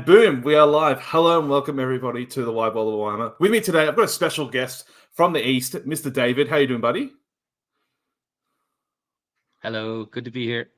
And boom, we are live. Hello and welcome everybody to the Wide World of Warhammer. With me today, I've got a special guest from the East, Mr. David. How you doing, buddy? Hello, good to be here.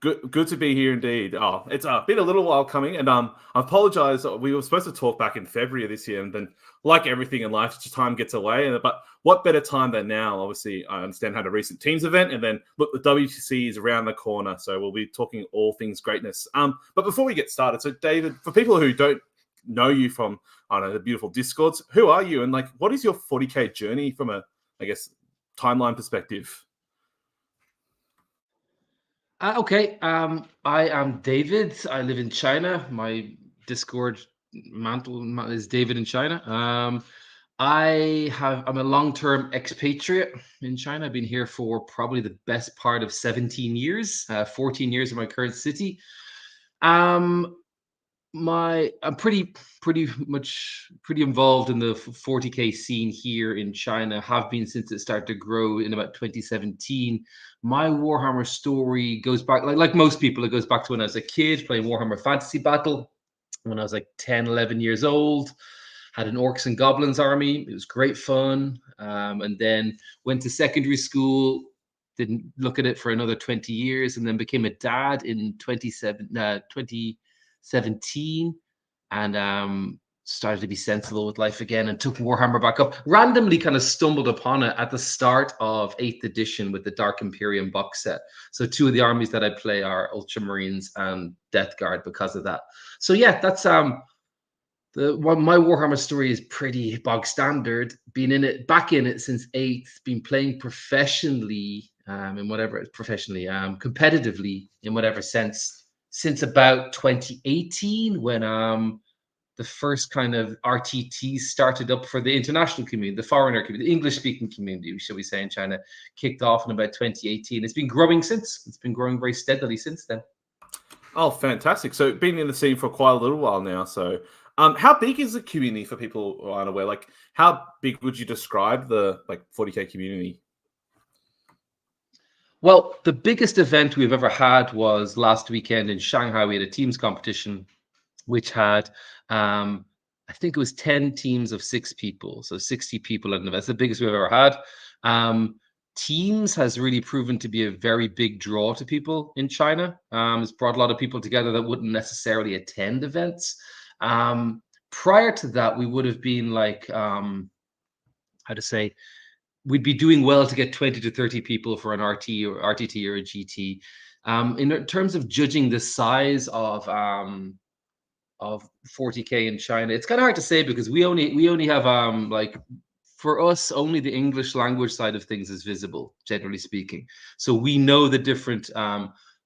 Good to be here indeed. Oh, it's been a little while coming, and I apologize. We were supposed to talk back in February of this year, and then, like everything in life, just time gets away. But what better time than now? Obviously, I understand had a recent Teams event, and then look, the WTC is around the corner, so we'll be talking all things greatness. But before we get started, so David, for people who don't know you from, I don't know, the beautiful Discords, who are you, and like, what is your 40K journey from a, I guess, timeline perspective? Okay, I am David. I live in China. My Discord mantle is David in China. I'm a long-term expatriate in China. I've been here for probably the best part of 17 years, 14 years in my current city. I'm pretty involved in the 40K scene here in China. Have been since it started to grow in about 2017. My Warhammer story goes back, like most people, it goes back to when I was a kid playing Warhammer Fantasy Battle. When I was like 10, 11 years old, had an Orcs and Goblins army. It was great fun. And then went to secondary school, didn't look at it for another 20 years, and then became a dad in 2017, and started to be sensible with life again and took Warhammer back up. Randomly kind of stumbled upon it at the start of 8th edition with the Dark Imperium box set. So two of the armies that I play are Ultramarines and Death Guard because of that. So yeah, that's my Warhammer story is pretty bog standard. Been in it, back in it since 8th, been playing professionally competitively in whatever sense since about 2018 when the first kind of RTT started up for the international community, the foreigner community, the English-speaking community, shall we say, in China, kicked off in about 2018. It's been growing since. It's been growing very steadily since then. Oh, fantastic. So been in the scene for quite a little while now. So how big is the community for people who aren't aware? Like, how big would you describe the 40K community? Well, the biggest event we've ever had was last weekend in Shanghai. We had a teams competition, which had, I think it was 10 teams of 6 people. So 60 people at an event. It's the biggest we've ever had. Teams has really proven to be a very big draw to people in China. It's brought a lot of people together that wouldn't necessarily attend events. Prior to that, we would have been like, we'd be doing well to get 20 to 30 people for an RT or RTT or a GT. In terms of judging the size of 40K in China, it's kind of hard to say because we only have for us, only the English language side of things is visible, generally speaking. So we know the different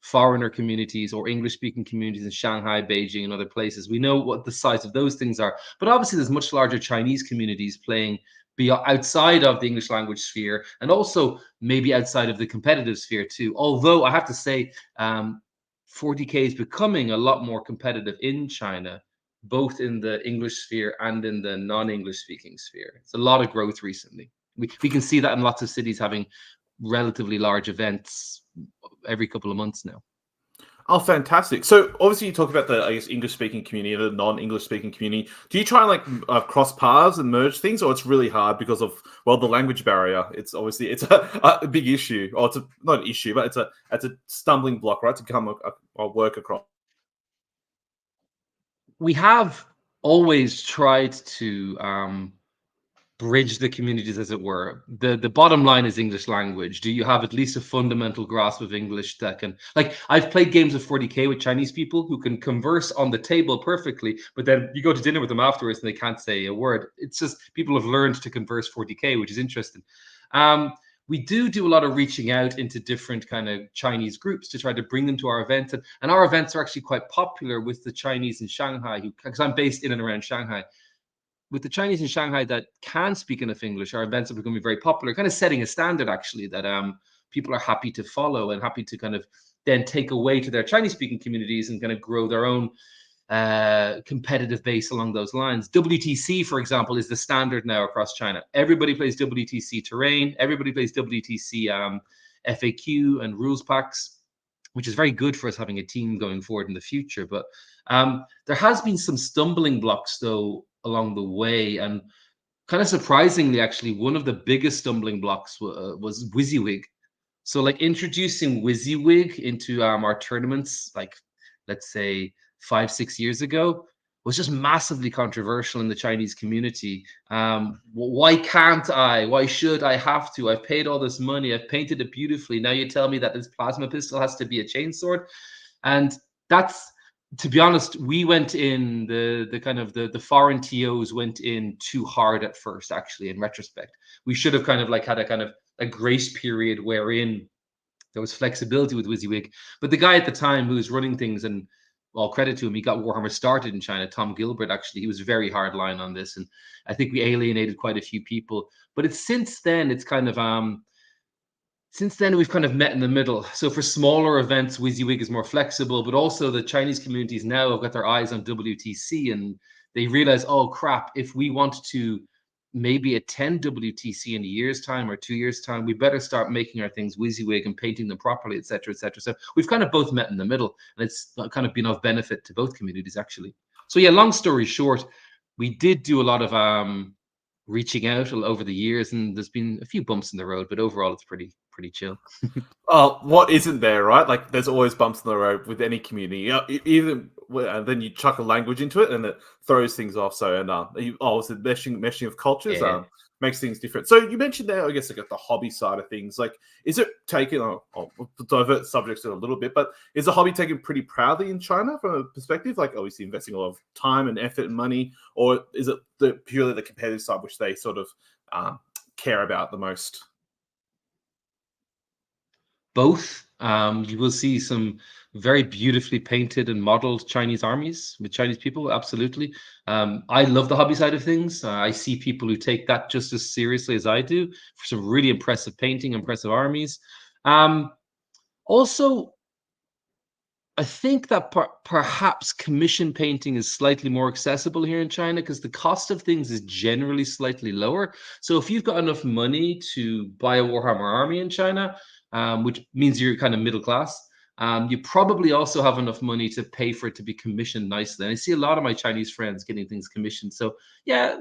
foreigner communities or English-speaking communities in Shanghai, Beijing, and other places. We know what the size of those things are. But obviously, there's much larger Chinese communities playing outside of the English language sphere, and also maybe outside of the competitive sphere too. Although I have to say, 40K is becoming a lot more competitive in China, both in the English sphere and in the non-English speaking sphere. It's a lot of growth recently. We can see that in lots of cities having relatively large events every couple of months now. Oh, fantastic. So obviously you talk about the, I guess, English-speaking community, the non-English-speaking community. Do you try and cross paths and merge things, or it's really hard because of, well, the language barrier? It's obviously, it's a big issue, or it's not an issue, but it's a stumbling block, right, to come or work across. We have always tried to bridge the communities, as it were. The bottom line is English language. Do you have at least a fundamental grasp of English that can, like, I've played games of 40K with Chinese people who can converse on the table perfectly, but then you go to dinner with them afterwards and they can't say a word. It's just people have learned to converse 40K, which is interesting. We do a lot of reaching out into different kind of Chinese groups to try to bring them to our events. And our events are actually quite popular with the Chinese in Shanghai, because I'm based in and around Shanghai. With the Chinese in Shanghai that can speak enough English, our events are becoming very popular, kind of setting a standard, actually, that people are happy to follow and happy to kind of then take away to their Chinese-speaking communities and kind of grow their own competitive base along those lines. WTC, for example, is the standard now across China. Everybody plays WTC terrain. Everybody plays WTC FAQ and rules packs. which is very good for us having a team going forward in the future. But there has been some stumbling blocks though along the way, and kind of surprisingly, actually, one of the biggest stumbling blocks was WYSIWYG. So like introducing WYSIWYG into our tournaments, like let's say 5-6 years ago, was just massively controversial in the Chinese community. Why can't I? Why should I have to? I've paid all this money. I've painted it beautifully. Now you tell me that this plasma pistol has to be a chainsword, and that's, to be honest, we went in the kind of the foreign TOs went in too hard at first. Actually, in retrospect, we should have kind of like had a kind of a grace period wherein there was flexibility with WYSIWYG. But the guy at the time who was running things, and all credit to him, he got Warhammer started in China. Tom Gilbert, actually, he was very hard line on this, and I think we alienated quite a few people. But it's since then, it's kind of since then we've kind of met in the middle. So for smaller events, WYSIWYG is more flexible, but also the Chinese communities now have got their eyes on WTC, and they realize, oh crap, if we want to maybe attend WTC in a year's time or 2 years' time, we better start making our things WYSIWYG and painting them properly, etc., etc. So we've kind of both met in the middle, and it's kind of been of benefit to both communities, actually. So yeah, long story short, we did do a lot of reaching out over the years, and there's been a few bumps in the road, but overall it's pretty chill. Oh, what isn't there, right? Like, there's always bumps in the road with any community. Even and then you chuck a language into it, and it throws things off. So, and also meshing of cultures Yeah. makes things different. So, you mentioned there, I guess, like the hobby side of things. Like, is it taken? I'll divert subjects a little bit, but is the hobby taken pretty proudly in China from a perspective? Like, obviously investing a lot of time and effort and money, or is it purely the competitive side which they sort of care about the most? Both. You will see some very beautifully painted and modeled Chinese armies with Chinese people. Absolutely. I love the hobby side of things. I see people who take that just as seriously as I do for some really impressive painting, impressive armies. Also, I think that perhaps commission painting is slightly more accessible here in China because the cost of things is generally slightly lower. So if you've got enough money to buy a Warhammer army in China, which means you're kind of middle class, you probably also have enough money to pay for it to be commissioned nicely. And I see a lot of my Chinese friends getting things commissioned. So yeah,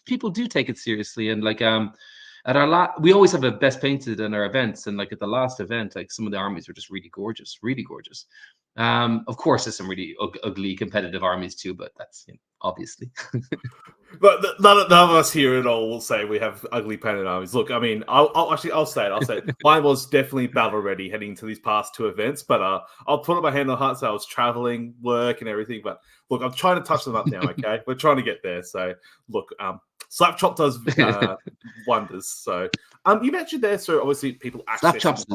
people do take it seriously. And like at our we always have a best painted in our events, and like at the last event, like some of the armies were just really gorgeous, really gorgeous. Of course, there's some really ugly competitive armies too, but that's, you know, obviously. But none of us here at all will say we have ugly painted armies. Look, I mean, I'll say it. I'll say it. Mine was definitely battle ready heading to these past two events, but I'll put up my hand on the heart. So I was traveling, work, and everything. But look, I'm trying to touch them up now. Okay, we're trying to get there. So look, Slapchop does wonders. So you mentioned there. So obviously people access Slapchop's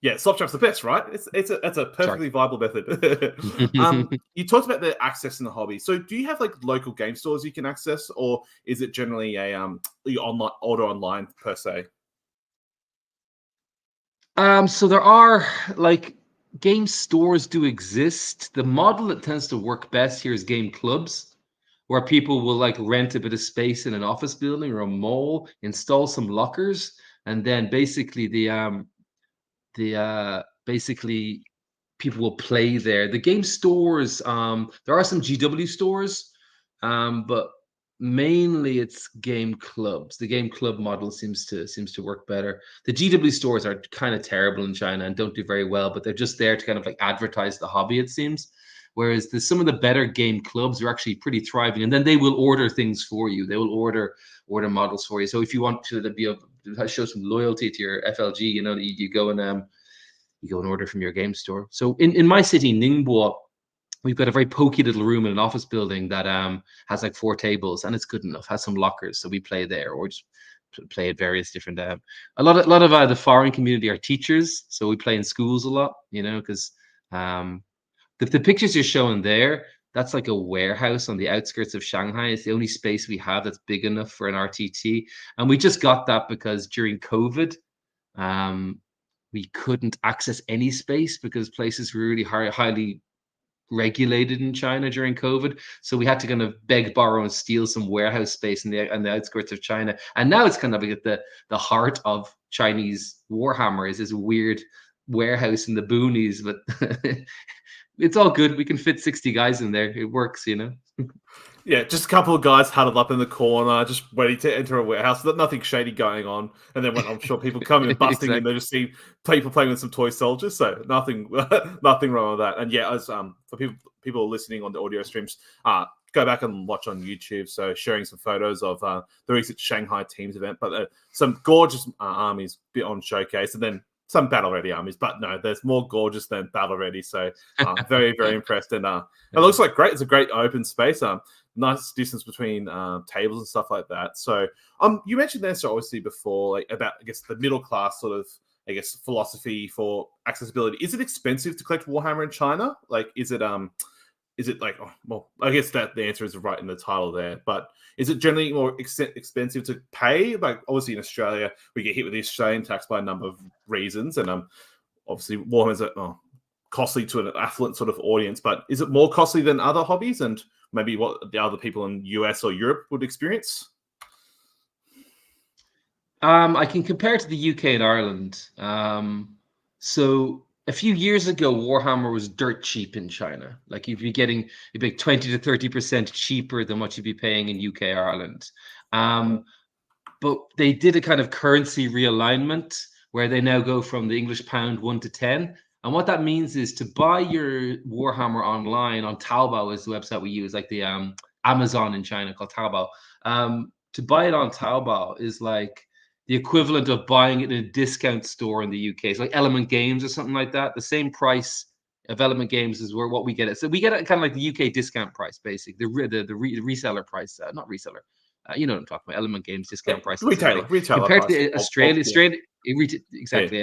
yeah, Slapchop's the best, right? It's a perfectly viable method. You talked about the access in the hobby. So do you have like local game stores you can access, or is it generally a you order online per se? So there are like game stores do exist. The model that tends to work best here is game clubs, where people will like rent a bit of space in an office building or a mall, install some lockers, and then basically basically people will play there. The game stores, there are some GW stores, but mainly it's game clubs. The game club model seems to work better. The GW stores are kind of terrible in China and don't do very well, but they're just there to kind of like advertise the hobby, it seems. Whereas there's some of the better game clubs are actually pretty thriving, and then they will order things for you. They will order models for you. So if you want to show some loyalty to your FLG, you know, you go and order from your game store. So in my city, Ningbo, we've got a very pokey little room in an office building that has like 4 tables, and it's good enough. Has some lockers, so we play there, or just play at various different. A lot of the foreign community are teachers, so we play in schools a lot. You know, because the pictures you're showing there, that's like a warehouse on the outskirts of Shanghai. It's the only space we have that's big enough for an RTT, and we just got that because during COVID, we couldn't access any space because places were really highly regulated in China during COVID. So we had to kind of beg, borrow, and steal some warehouse space in the outskirts of China. And now it's kind of like at the heart of Chinese Warhammer is this weird warehouse in the boonies, but it's all good. We can fit 60 guys in there. It works, you know. Yeah, just a couple of guys huddled up in the corner, just ready to enter a warehouse. Nothing shady going on. And then when I'm sure people come in busting in, they just see people playing with some toy soldiers. So nothing, nothing wrong with that. And yeah, as for people listening on the audio streams, go back and watch on YouTube. So sharing some photos of the recent Shanghai Teams event, but some gorgeous armies on showcase, and then some battle ready armies. But no, there's more gorgeous than battle ready. So very, very impressed. And it looks like great. It's a great open space. Nice distance between tables and stuff like that. So you mentioned this obviously before, like about I guess the middle class sort of philosophy for accessibility. Is it expensive to collect Warhammer in China? Like, is it like well? I guess that the answer is right in the title there. But is it generally more expensive to pay? Like obviously in Australia we get hit with the Australian tax by a number of reasons, and obviously Warhammer's costly to an affluent sort of audience. But is it more costly than other hobbies and maybe what the other people in US or Europe would experience? I can compare to the UK and Ireland. So a few years ago, Warhammer was dirt cheap in China. Like you'd be 20 to 30% cheaper than what you'd be paying in UK or Ireland. But they did a kind of currency realignment where they now go from the English pound 1 to 10. And what that means is to buy your Warhammer online on Taobao is the website we use, like the Amazon in China called Taobao. To buy it on Taobao is like the equivalent of buying it in a discount store in the UK. It's like Element Games or something like that. The same price of Element Games is what we get it. So we get it kind of like the UK discount price, basically, the reseller price, not reseller. You know what I'm talking about? Element Games discount price. Retailer compared price. to Australia, exactly.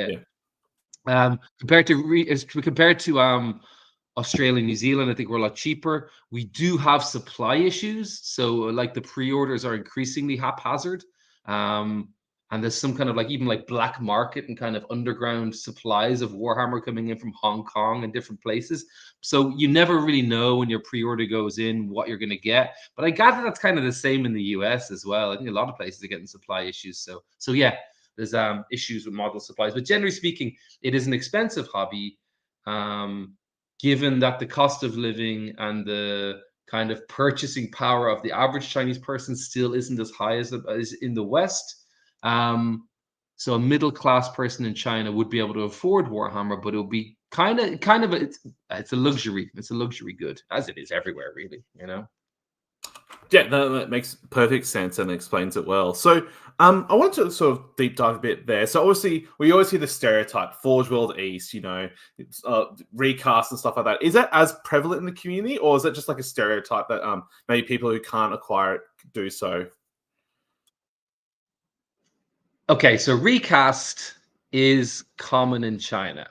Yeah. Compared to Australia, New Zealand, I think we're a lot cheaper. We do have supply issues, so like the pre-orders are increasingly haphazard, and there's some kind of like even like black market and kind of underground supplies of Warhammer coming in from Hong Kong and different places. So you never really know when your pre-order goes in what you're going to get. But I gather that's kind of the same in the US as well. I think a lot of places are getting supply issues. So yeah. There's issues with model supplies, but generally speaking, it is an expensive hobby, given that the cost of living and the kind of purchasing power of the average Chinese person still isn't as high as in the West. So a middle class person in China would be able to afford Warhammer, but it'll be kind of it's a luxury. It's a luxury good, as it is everywhere, really. You know. Yeah, that makes perfect sense and explains it well. So I want to sort of deep dive a bit there. So obviously, we always hear the stereotype, Forge World East, it's, recast and stuff like that. Is that as prevalent in the community, or is it just like a stereotype that maybe people who can't acquire it do so? Okay, so recast is common in China.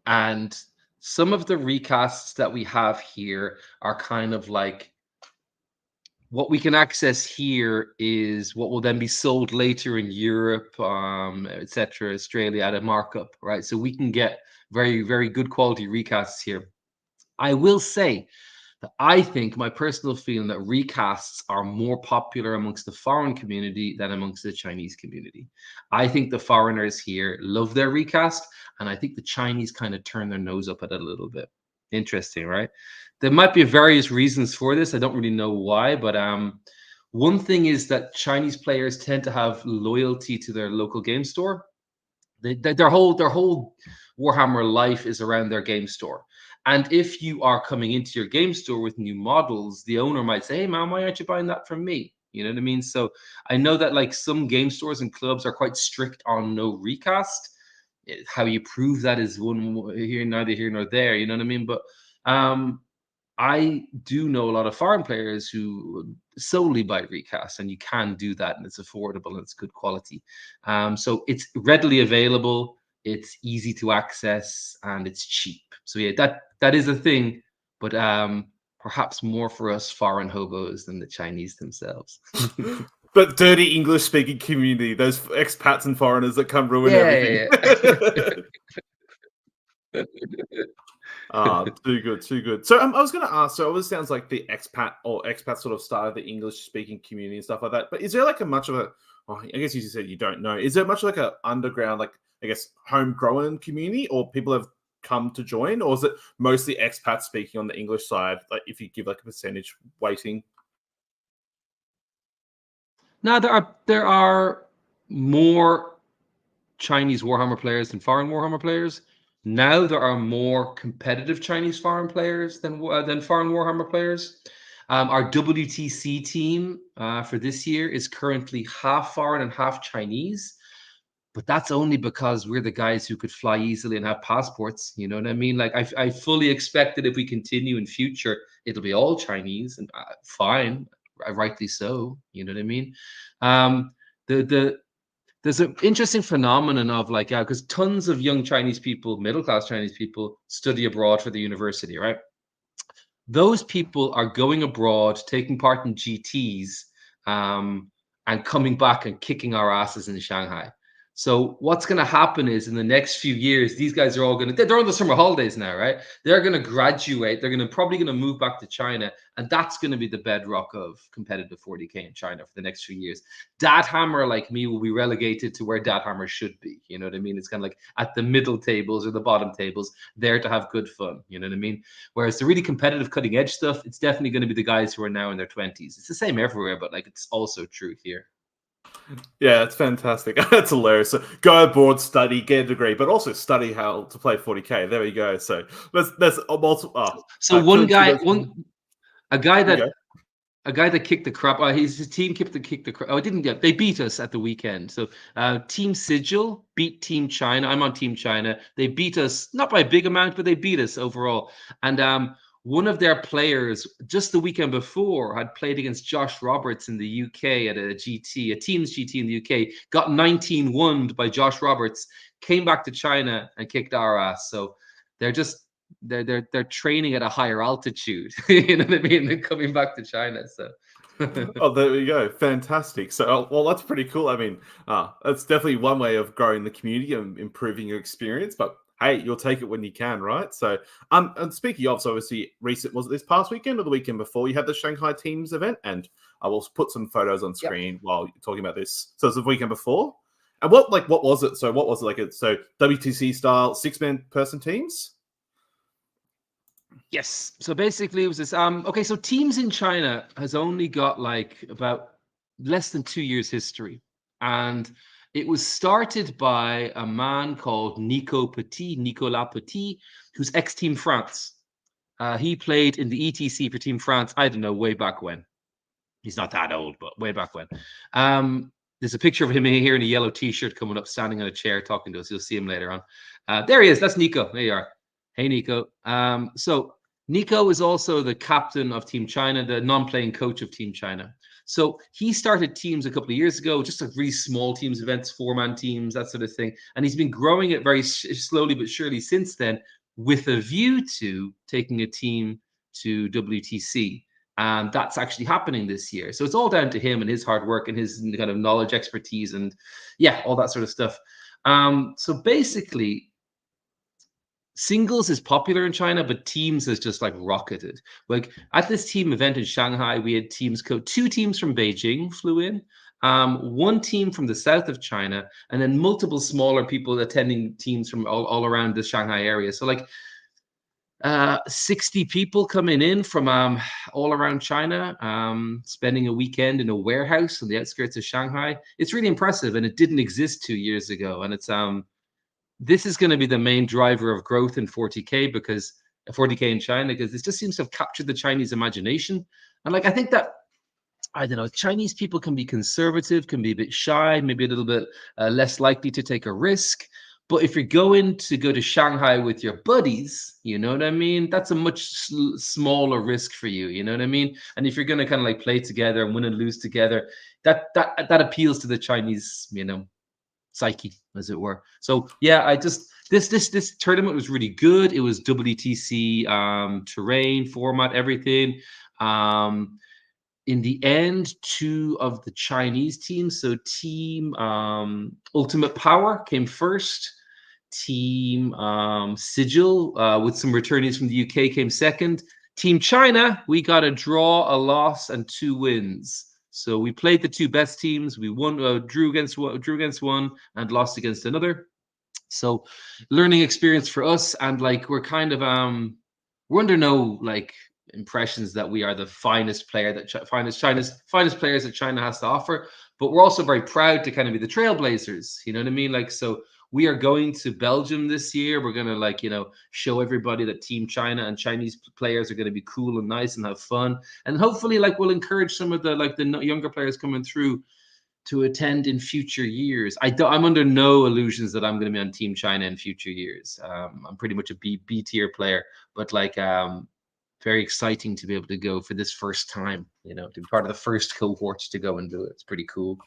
And some of the recasts that we have here are kind of like what we can access here is what will then be sold later in Europe, etc., Australia at a markup, right? So we can get very, very good quality recasts here. I will say that I think my personal feeling that recasts are more popular amongst the foreign community than amongst the Chinese community. I think the foreigners here love their recast, and I think the Chinese kind of turn their nose up at it a little bit. Interesting, right? There might be various reasons for this. I don't really know why, but one thing is that Chinese players tend to have loyalty to their local game store. Their whole Warhammer life is around their game store. And if you are coming into your game store with new models, the owner might say, "Hey, man, why aren't you buying that from me?" You know what I mean? So I know that like some game stores and clubs are quite strict on no recast. How you prove that is neither here nor there. You know what I mean? But I do know a lot of foreign players who solely buy recast, and you can do that, and it's affordable and it's good quality. So it's readily available, it's easy to access, and it's cheap. So yeah, that is a thing, but perhaps more for us foreign hobos than the Chinese themselves. But dirty English-speaking community, those expats and foreigners that come ruin everything. Yeah. Too good. So I was going to ask. So it always sounds like the expat sort of started the English-speaking community and stuff like that. But is there like a much of a? Oh, I guess you said you don't know. Is there much like a underground, like I guess, homegrown community, or people have come to join, or is it mostly expats speaking on the English side? Like, if you give like a percentage weighting. Now there are more Chinese Warhammer players than foreign Warhammer players. Now there are more competitive Chinese foreign players than foreign Warhammer players. Our WTC team for this year is currently half foreign and half Chinese, but that's only because we're the guys who could fly easily and have passports. You know what I mean? Like I fully expect that if we continue in future, it'll be all Chinese, and fine, rightly so. You know what I mean? The There's an interesting phenomenon of like, yeah, because tons of young Chinese people, middle class Chinese people, study abroad for the university, right? Those people are going abroad, taking part in GTs, and coming back and kicking our asses in Shanghai. So what's going to happen is in the next few years, these guys are all going to, they're on the summer holidays now, right? They're going to graduate. They're going to probably going to move back to China. And that's going to be the bedrock of competitive 40K in China for the next few years. Dad Hammer like me will be relegated to where Dad Hammer should be. You know what I mean? It's kind of like at the middle tables or the bottom tables, there to have good fun. You know what I mean? Whereas the really competitive cutting edge stuff, it's definitely going to be the guys who are now in their 20s. It's the same everywhere, but like it's also true here. Yeah, it's fantastic. That's hilarious. So go abroad, study, get a degree, but also study how to play 40K. There we go. So that's multiple. So one guy, a guy There you that a guy that kicked the crap. His team kicked the crap. Oh, it didn't get. They beat us at the weekend. So Team Sigil beat Team China. I'm on Team China. They beat us not by a big amount, but they beat us overall. And one of their players just the weekend before had played against Josh Roberts in the UK at a Teams GT in the UK. Got 19-1'd by Josh Roberts. Came back to China and kicked our ass. So they're just they're training at a higher altitude. You know what I mean? They're coming back to China. So Oh, there we go. Fantastic. So, well, that's pretty cool. I mean, that's definitely one way of growing the community and improving your experience. But hey, you'll take it when you can, right? So, and speaking of, so obviously, was it this past weekend or the weekend before? You had the Shanghai Teams event, and I will put some photos on screen while you're talking about this. So, it's the weekend before. And what was it? So, what was it like? So, WTC style 6-man person teams. yes. So basically, it was this. Okay. So Teams in China has only got like about less than 2 years history, and it was started by a man called Nicolas Petit, who's ex-Team France. He played in the ETC for Team France. I don't know, way back when. He's not that old, but way back when. There's a picture of him here in a yellow T-shirt coming up, standing on a chair, talking to us. You'll see him later on. There he is. That's Nico. There you are. Hey, Nico. So Nico is also the captain of Team China, the non-playing coach of Team China. So he started teams a couple of years ago, just like really small teams, events, 4-man teams, that sort of thing. And he's been growing it very slowly but surely since then, with a view to taking a team to WTC. And that's actually happening this year. So it's all down to him and his hard work and his kind of knowledge, expertise, and yeah, all that sort of stuff. So basically, singles is popular in China, but teams has just like rocketed. Like at this team event in Shanghai, we had two teams from Beijing flew in, one team from the south of China, and then multiple smaller people attending teams from all around the Shanghai area. So like 60 people coming in from all around China, spending a weekend in a warehouse on the outskirts of Shanghai. It's really impressive, and it didn't exist 2 years ago. And it's this is going to be the main driver of growth in 40K because 40K in China, because this just seems to have captured the Chinese imagination. And like, I think that, I don't know, Chinese people can be conservative, can be a bit shy, maybe a little bit less likely to take a risk. But if you're going to go to Shanghai with your buddies, you know what I mean? That's a much smaller risk for you, you know what I mean? And if you're going to kind of like play together and win and lose together, that appeals to the Chinese, you know, psyche, as it were. So yeah, I just this tournament was really good. It was WTC terrain, format, everything. In the end, two of the Chinese teams, so Team Ultimate Power came first. Team Sigil with some returnees from the UK came second. Team China, we got a draw, a loss, and 2 wins. So we played the 2 best teams. We won, drew against one, and lost against another. So learning experience for us, and like we're kind of we're under no like impressions that we are the finest player that finest players that China has to offer, but we're also very proud to kind of be the trailblazers. You know what I mean? Like, so we are going to Belgium this year. We're gonna, like, you know, show everybody that Team China and Chinese players are going to be cool and nice and have fun, and hopefully, like, we'll encourage some of the younger players coming through to attend in future years. I'm under no illusions that I'm going to be on Team China in future years. I'm pretty much a B tier player, but like very exciting to be able to go for this first time. You know, to be part of the first cohort to go and do it. It's pretty cool.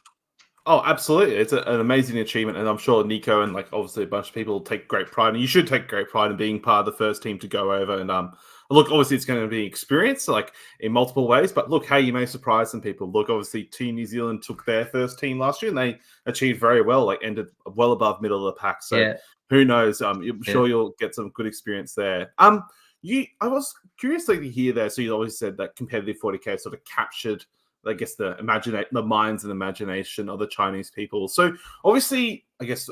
Oh, absolutely! It's an amazing achievement, and I'm sure Nico and like obviously a bunch of people take great pride, and you should take great pride in being part of the first team to go over. And look, obviously it's going to be experience like in multiple ways, but look how you may surprise some people. Look, obviously Team New Zealand took their first team last year, and they achieved very well, like ended well above middle of the pack. So Yeah. who knows? I'm sure you'll get some good experience there. I was curious to hear there. So you always said that competitive 40K sort of captured, I guess, the minds and imagination of the Chinese people. So obviously, I guess,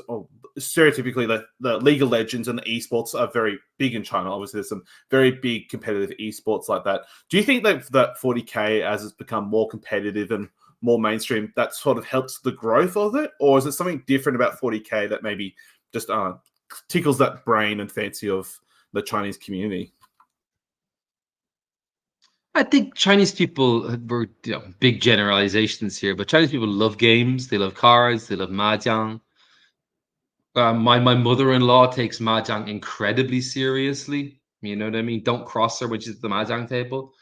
stereotypically, the League of Legends and the esports are very big in China. Obviously, there's some very big competitive esports like that. Do you think that 40K, as it's become more competitive and more mainstream, that sort of helps the growth of it? Or is it something different about 40K that maybe just tickles that brain and fancy of the Chinese community? I think Chinese people were, you know, big generalizations here, but Chinese people love games. They love cards. They love mahjong. My mother-in-law takes mahjong incredibly seriously. You know what I mean? Don't cross her, which is the mahjong table.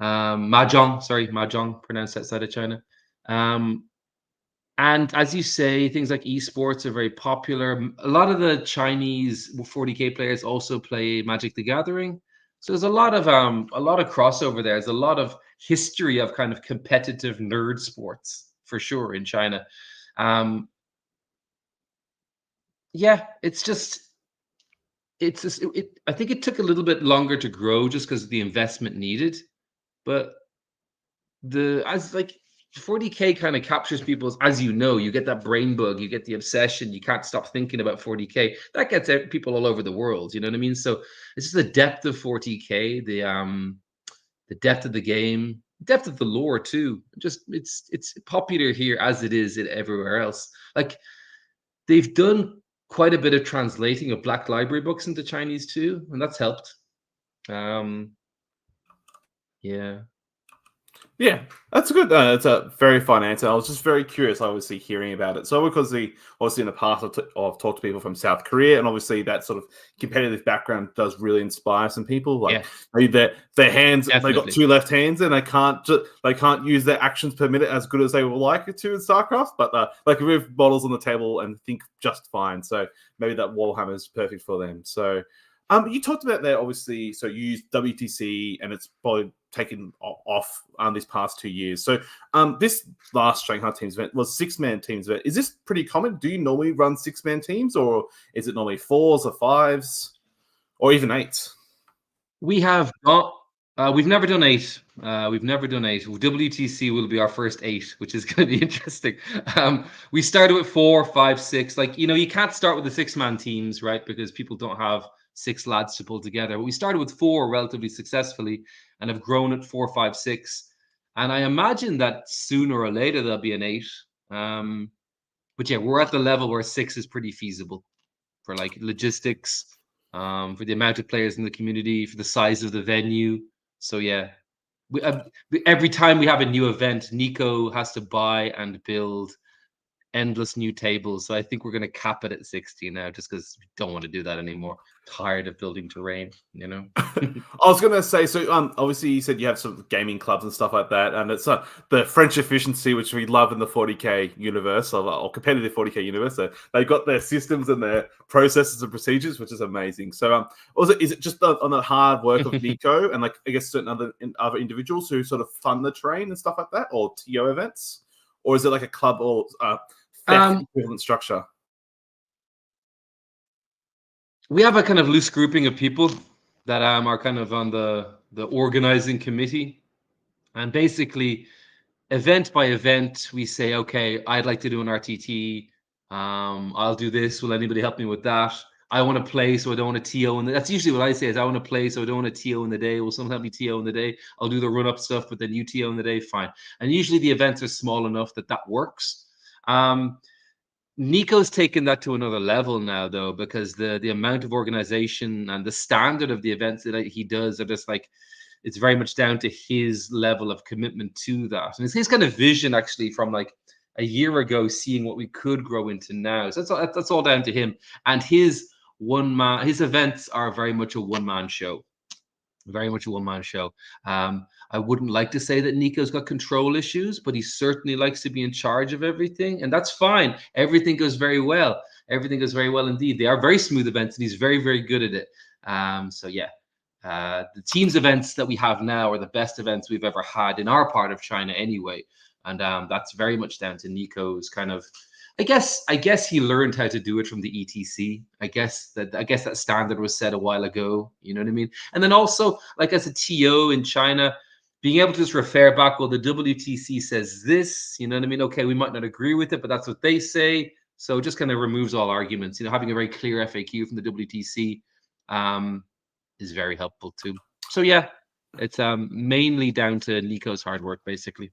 Mahjong, pronounced outside of China. And as you say, things like esports are very popular. A lot of the Chinese 40K players also play Magic the Gathering. So there's a lot of crossover there. There's a lot of history of kind of competitive nerd sports for sure in China. Yeah, I think it took a little bit longer to grow just because of the investment needed. But as like 40K kind of captures people's, as you know, you get that brain bug, you get the obsession, you can't stop thinking about 40K. That gets people all over the world, you know what I mean? So it's just the depth of 40K, the depth of the game, depth of the lore too. Just it's popular here as it is everywhere else. Like, they've done quite a bit of translating of Black Library books into Chinese too, and that's helped. Yeah. Yeah, that's good. That's a very fine answer. I was just very curious, obviously, hearing about it. So, because obviously in the past, I've talked to people from South Korea, and obviously that sort of competitive background does really inspire some people. Like, their hands, they got two left hands, and they can't use their actions per minute as good as they would like it to in StarCraft. But like, we have models on the table and think just fine. So maybe that Warhammer is perfect for them. So. You talked about there, obviously, so you use WTC, and it's probably taken off these past 2 years. So this last Shanghai Teams event was 6-man teams event. Is this pretty common? Do you normally run 6-man teams, or is it normally 4s or 5s, or even 8s? We have not. We've never done 8. We've never done 8. WTC will be our first 8, which is going to be interesting. We started with 4, 5, 6. Like, you know, you can't start with the 6-man teams, right? Because people don't have 6 lads to pull together. But we started with 4 relatively successfully and have grown at 4, 5, 6. And I imagine that sooner or later there'll be an 8. But yeah, we're at the level where 6 is pretty feasible for like logistics, for the amount of players in the community, for the size of the venue. So yeah, every time we have a new event, Nico has to buy and build endless new tables. So I think we're going to cap it at 60 now, just because we don't want to do that anymore. Tired of building terrain, you know. I was going to say, so obviously you said you have some gaming clubs and stuff like that, and it's the French efficiency, which we love in the 40K universe, or competitive 40K universe. So they've got their systems and their processes and procedures, which is amazing. So is it just on the hard work of Nico and like I guess certain other individuals who sort of fund the terrain and stuff like that, or TO events, or is it like a club or equivalent structure? We have a kind of loose grouping of people that are kind of on the organizing committee, and basically event by event we say, okay, I'd like to do an RTT, I'll do this. Will anybody help me with that? I want to play, so I don't want to TO. And that's usually what I say is I want to play, so I don't want to TO in the day. Will someone help me TO in the day? I'll do the run-up stuff, but then you TO in the day, fine. And usually the events are small enough that that works. Nico's taken that to another level now, though, because the amount of organization and the standard of the events that he does are just like, it's very much down to his level of commitment to that. And it's his kind of vision, actually, from like a year ago, seeing what we could grow into now. So that's all down to him. And his events are very much a one-man show. Very much a one-man show. I wouldn't like to say that Nico's got control issues, but he certainly likes to be in charge of everything, and that's fine. Everything goes very well. Everything goes very well indeed. They are very smooth events, and he's very, very good at it. So yeah, the teams events that we have now are the best events we've ever had in our part of China anyway, and that's very much down to Nico's kind of. I guess he learned how to do it from the ETC. I guess that standard was set a while ago. You know what I mean? And then also, like as a TO in China, being able to just refer back, well, the WTC says this. You know what I mean? Okay, we might not agree with it, but that's what they say. So it just kind of removes all arguments. You know, having a very clear FAQ from the WTC is very helpful too. So yeah, it's mainly down to Nico's hard work, basically.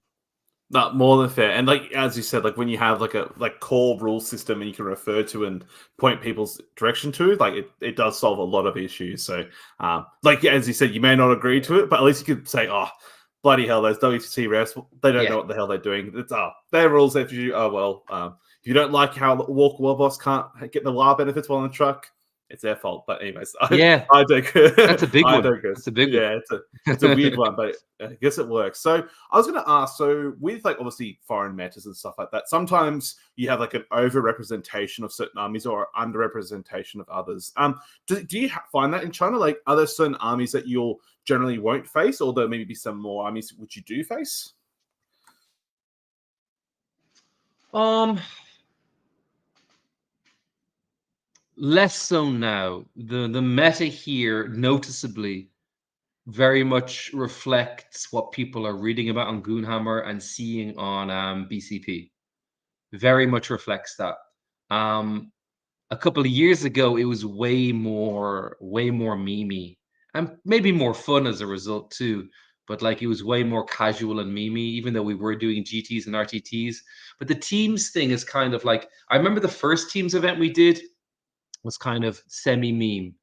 Not more than fair. And like as you said, like when you have like a core rule system and you can refer to and point people's direction to, like it does solve a lot of issues. So like as you said, you may not agree to it, but at least you could say, oh, bloody hell, those WTC refs, they don't know what the hell they're doing. It's their rules if you if you don't like how Walk War Boss can't get the law benefits while on the truck, it's their fault. But anyways, I don't. That's a big one. That's a big one. It's a weird one, but I guess it works. So I was going to ask. So with like obviously foreign metas and stuff like that, sometimes you have like an over-representation of certain armies or under-representation of others. Do you find that in China? Like, are there certain armies that you'll generally won't face, or there maybe be some more armies which you do face? Less so now. The meta here noticeably very much reflects what people are reading about on Goonhammer and seeing on BCP. Very much reflects that. A couple of years ago, it was way more memey and maybe more fun as a result too. But like it was way more casual and memey, even though we were doing GTs and RTTs. But the teams thing is kind of like I remember the first teams event we did was kind of semi-meme.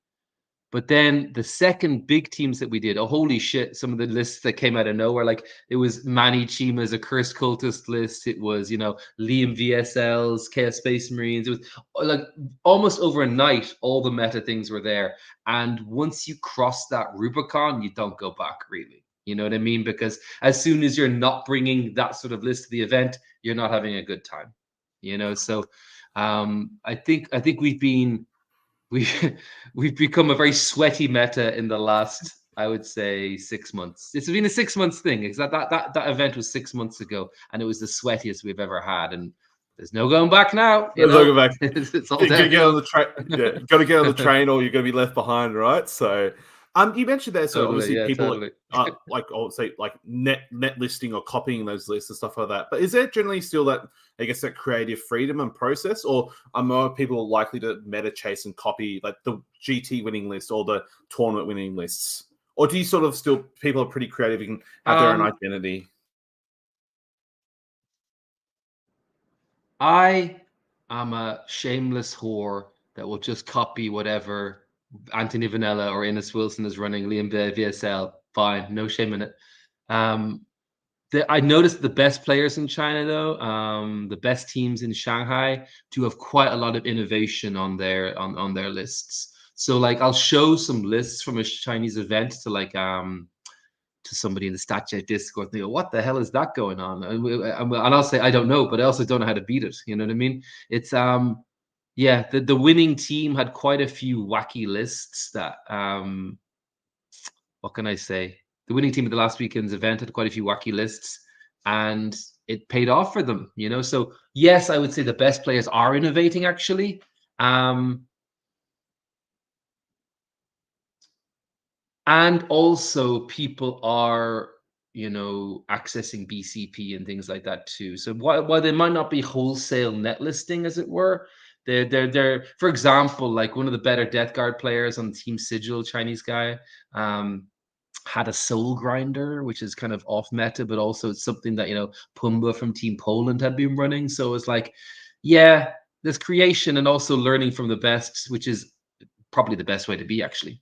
But then the second big teams that we did, oh holy shit, some of the lists that came out of nowhere, like it was Manny Chima's A Cursed Cultist list. It was, you know, Liam VSL's Chaos Space Marines. It was like almost overnight, all the meta things were there. And once you cross that Rubicon, you don't go back really. You know what I mean? Because as soon as you're not bringing that sort of list to the event, you're not having a good time. You know, so I think we've become a very sweaty meta in the last, I would say, 6 months. It's been a 6 months thing because that event was 6 months ago, and it was the sweatiest we've ever had. And there's no going back now. There's no going back. It's all you gotta get on the train. Yeah, got to get on the train, or you're going to be left behind, right? So, you mentioned there, so obviously people like say like net listing or copying those lists and stuff like that. But is there generally still that, I guess, that creative freedom and process, or are more people likely to meta chase and copy like the GT winning list or the tournament winning lists? Or do you sort of still people are pretty creative and have their own identity? I am a shameless whore that will just copy whatever Anthony Vanilla or Innes Wilson is running, Liam VSL. Fine, no shame in it. I noticed the best players in China, though, the best teams in Shanghai, do have quite a lot of innovation on their lists. So, like, I'll show some lists from a Chinese event to like to somebody in the StatJet Discord. They go, "What the hell is that going on?" And I'll say, "I don't know," but I also don't know how to beat it. You know what I mean? It's yeah, the winning team had quite a few wacky lists that what can I say? The winning team at the last weekend's event had quite a few wacky lists, and it paid off for them, you know. So yes, I would say the best players are innovating actually. And also people are, accessing BCP and things like that too. So while they might not be wholesale net listing, as it were, they're for example, like one of the better Death Guard players on Team Sigil, Chinese guy, had a soul grinder, which is kind of off meta, but also it's something that Pumba from Team Poland had been running. So it's like, yeah, there's creation and also learning from the best, which is probably the best way to be, actually.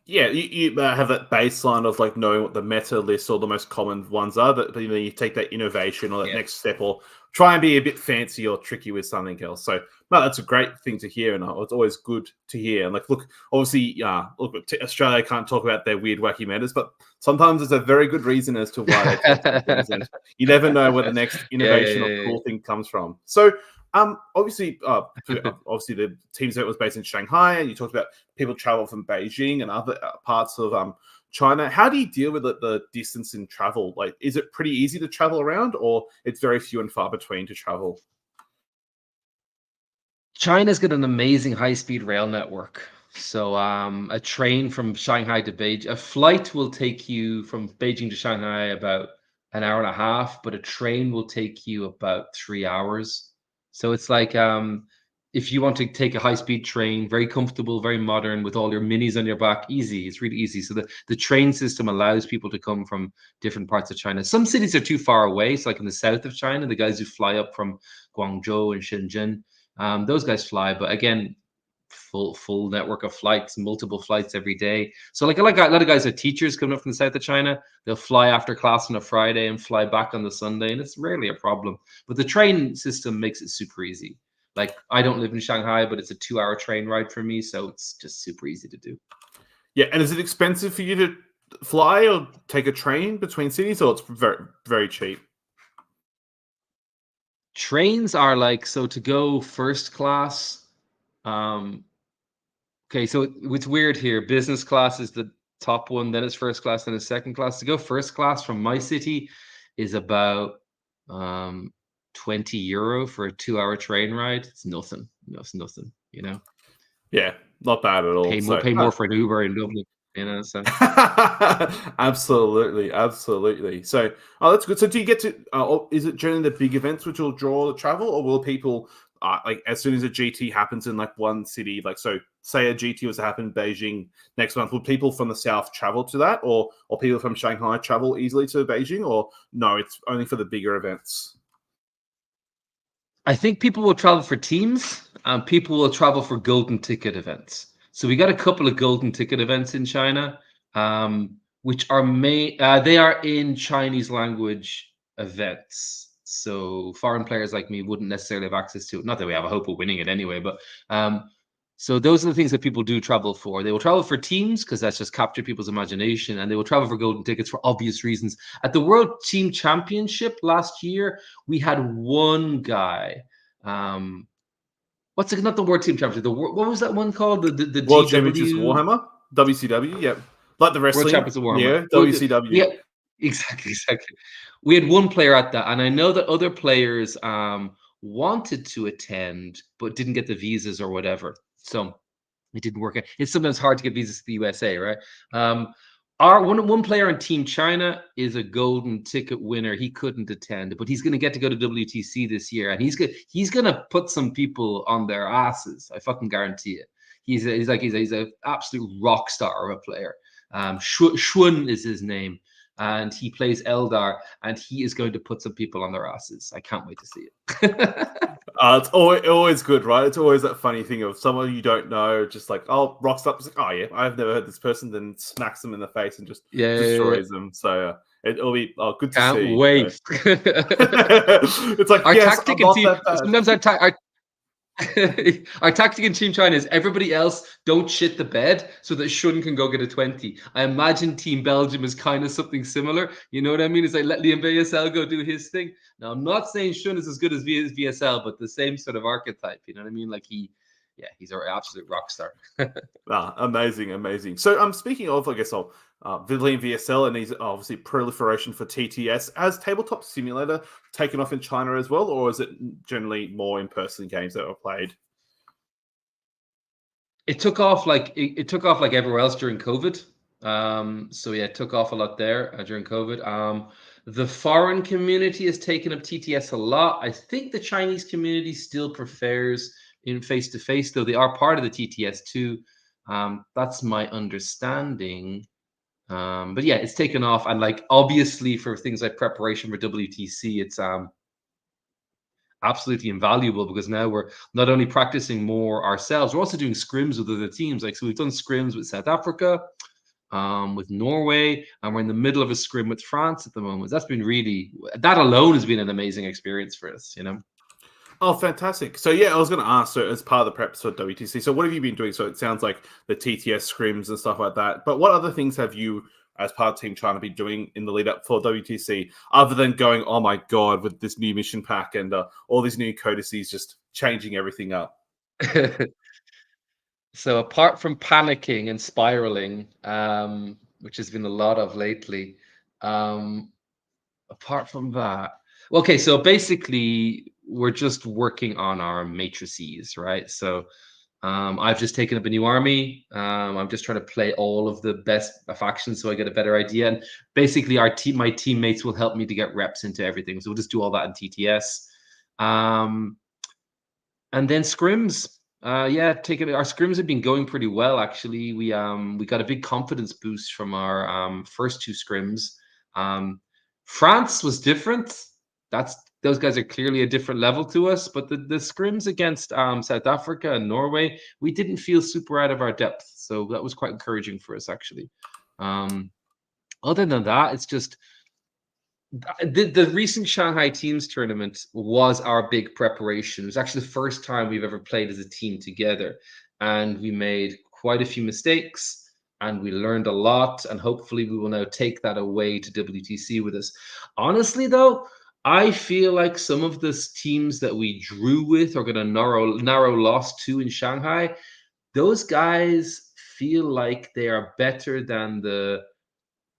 Yeah, you have that baseline of like knowing what the meta list or the most common ones are. But you take that innovation or that next step, or try and be a bit fancy or tricky with something else. So, no, that's a great thing to hear, and it's always good to hear. And like, look, obviously, Australia can't talk about their weird, wacky metas, but sometimes there's a very good reason as to why they talk about things, and you never know where the next innovation or cool thing comes from. So, obviously, the team's event was based in Shanghai, and you talked about people travel from Beijing and other parts of China. How do you deal with the distance in travel? Like, is it pretty easy to travel around, or it's very few and far between to travel? China's got an amazing high-speed rail network. So a train from Shanghai to Beijing, a flight will take you from Beijing to Shanghai about an hour and a half, but a train will take you about 3 hours. So it's like if you want to take a high-speed train, very comfortable, very modern, with all your minis on your back, easy. It's really easy. So the train system allows people to come from different parts of China. Some cities are too far away. So like in the south of China, the guys who fly up from Guangzhou and Shenzhen, those guys fly. But again, full network of flights, multiple flights every day. So like a lot of guys are teachers coming up from the south of China. They'll fly after class on a Friday and fly back on the Sunday, and it's rarely a problem. But the train system makes it super easy. Like, I don't live in Shanghai, but it's a 2-hour train ride for me, so it's just super easy to do. Yeah, and is it expensive for you to fly or take a train between cities, or it's very, very cheap? Trains are like, so to go first class, okay, so it's weird here. Business class is the top one, then it's first class, then it's second class. To go first class from my city is about 20 euro for a 2-hour train ride. It's nothing. It's nothing, Yeah, not bad at all. Pay more for an Uber in Dublin, so. Absolutely. So, that's good. So, do you get to? Is it generally the big events which will draw the travel, or will people like as soon as a GT happens in like one city, like so, say a GT was to happen in Beijing next month, will people from the south travel to that, or people from Shanghai travel easily to Beijing, or no, it's only for the bigger events? I think people will travel for teams, and people will travel for golden ticket events. So we got a couple of golden ticket events in China, which are they are in Chinese language events. So foreign players like me wouldn't necessarily have access to it. Not that we have a hope of winning it anyway, but so those are the things that people do travel for. They will travel for teams because that's just captured people's imagination, and they will travel for golden tickets for obvious reasons. At the World Team Championship last year, we had one guy. What's it? Not the World Team Championship. What was that one called? The World GW? Championships Warhammer, WCW. Yep, like the wrestling. World Championships Warhammer. Yeah, WCW. Yeah, exactly. We had one player at that, and I know that other players wanted to attend but didn't get the visas or whatever. So it didn't work out. It's sometimes hard to get visas to the USA, right? Our one player on Team China is a golden ticket winner. He couldn't attend, but he's going to get to go to WTC this year, and he's going to put some people on their asses. I fucking guarantee it. He's an absolute rock star of a player. Shun is his name, and he plays Eldar, and he is going to put some people on their asses. I can't wait to see it. It's always good, right? It's always that funny thing of someone you don't know, just like, oh, rocks up, it's like, oh yeah, I've never heard this person, then smacks them in the face and just destroys them. So it'll be good to see. Can't wait. It's like, our yes, tactic I'm not that bad. sometimes our tactic in Team China is everybody else don't shit the bed so that Shun can go get a 20. I imagine Team Belgium is kind of something similar. You know what I mean? It's like, let Liam VSL go do his thing. Now, I'm not saying Shun is as good as VSL, but the same sort of archetype. You know what I mean? Like he's our absolute rock star. Amazing. So speaking of, I guess, Liam VSL and his obviously proliferation for TTS, has Tabletop Simulator taken off in China as well, or is it generally more in-person games that are played? It took off like everywhere else during COVID. So yeah, it took off a lot there during COVID. The foreign community has taken up TTS a lot. I think the Chinese community still prefers in face-to-face, though they are part of the TTS too. That's my understanding. But yeah, it's taken off, and like obviously for things like preparation for WTC, it's absolutely invaluable because now we're not only practicing more ourselves, we're also doing scrims with other teams. Like, so we've done scrims with South Africa, with Norway, and we're in the middle of a scrim with France at the moment. That's been really, that alone has been an amazing experience for us, you know? Oh, fantastic. So, yeah, I was going to ask, so as part of the preps for WTC, so what have you been doing? So it sounds like the TTS scrims and stuff like that. But what other things have you, as part of Team China, be doing in the lead up for WTC, other than going, oh my God, with this new mission pack and all these new codices just changing everything up? So apart from panicking and spiraling, which has been a lot of lately, um, apart from that, okay, so basically we're just working on our matrices, right? So I've just taken up a new army. I'm just trying to play all of the best factions so I get a better idea. And basically, my teammates will help me to get reps into everything. So we'll just do all that in TTS. And then scrims. Yeah, taking our scrims have been going pretty well actually. We got a big confidence boost from our first two scrims. France was different. That's those guys are clearly a different level to us, but the scrims against South Africa and Norway, we didn't feel super out of our depth. So that was quite encouraging for us actually. Other than that, it's just the recent Shanghai Teams tournament was our big preparation. It was actually the first time we've ever played as a team together, and we made quite a few mistakes, and we learned a lot. And hopefully, we will now take that away to WTC with us. Honestly, though, I feel like some of the teams that we drew with or going to narrow loss to in Shanghai, those guys feel like they are better than the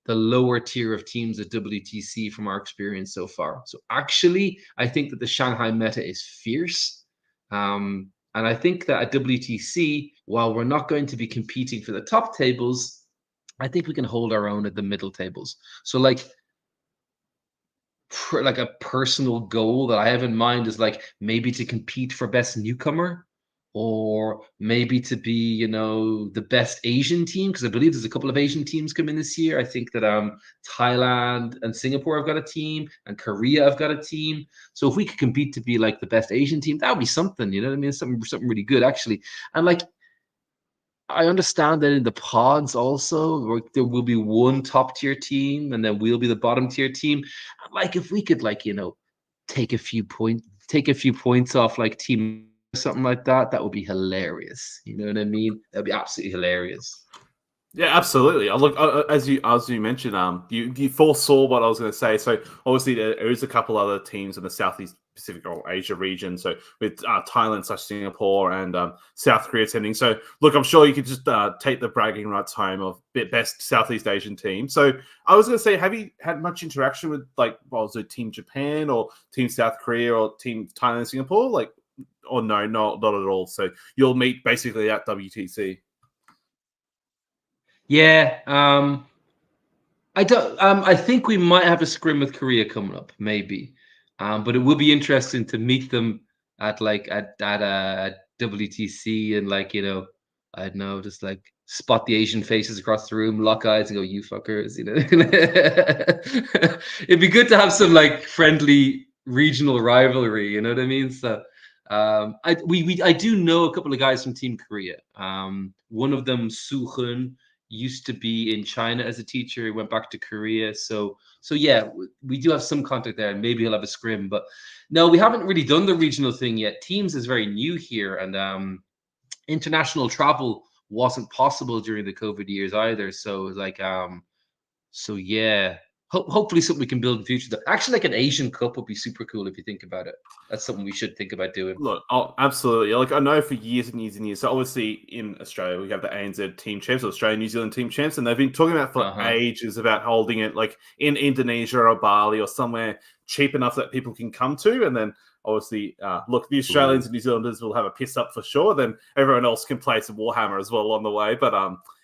lower tier of teams at WTC from our experience so far. So actually, I think that the Shanghai meta is fierce. And I think that at WTC, while we're not going to be competing for the top tables, I think we can hold our own at the middle tables. So like a personal goal that I have in mind is like maybe to compete for best newcomer, or maybe to be, you know, the best Asian team, because I believe there's a couple of Asian teams coming this year. I think that Thailand and Singapore have got a team, and Korea have got a team. So if we could compete to be like the best Asian team, that would be something, you know what I mean? Something really good actually. And like I understand that in the pods also, there will be one top tier team, and then we'll be the bottom tier team. Like if we could, like, you know, take a few points off like team or something like that, that would be hilarious. You know what I mean? That'd be absolutely hilarious. Yeah, absolutely. Look, as you mentioned, you foresaw what I was going to say. So obviously there is a couple other teams in the Southeast Pacific or Asia region. So with Thailand / Singapore and South Korea attending. So look, I'm sure you could just take the bragging rights home of best Southeast Asian team. So I was going to say, have you had much interaction with like, was it Team Japan or Team South Korea or Team Thailand, Singapore? Like, or no, not at all. So you'll meet basically at WTC. Yeah, I don't. I think we might have a scrim with Korea coming up, maybe. But it will be interesting to meet them at like at WTC, and like, you know, I don't know, just like spot the Asian faces across the room, lock eyes, and go, "You fuckers," you know. It'd be good to have some like friendly regional rivalry. You know what I mean? So. I do know a couple of guys from Team Korea. One of them, Soo Hun, used to be in China as a teacher. He went back to Korea. So yeah, we do have some contact there, and maybe he'll have a scrim. But no, we haven't really done the regional thing yet. Teams is very new here, and international travel wasn't possible during the COVID years either. So it was like, so yeah. Hopefully something we can build in the future. Actually, like an Asian Cup would be super cool if you think about it. That's something we should think about doing. Look, oh, absolutely. Like I know for years and years and years. So obviously in Australia we have the ANZ Team Champs, or Australia New Zealand Team Champs, and they've been talking about for ages about holding it like in Indonesia or Bali or somewhere cheap enough that people can come to, and then obviously, look, the Australians and New Zealanders will have a piss up for sure. Then everyone else can play some Warhammer as well on the way. But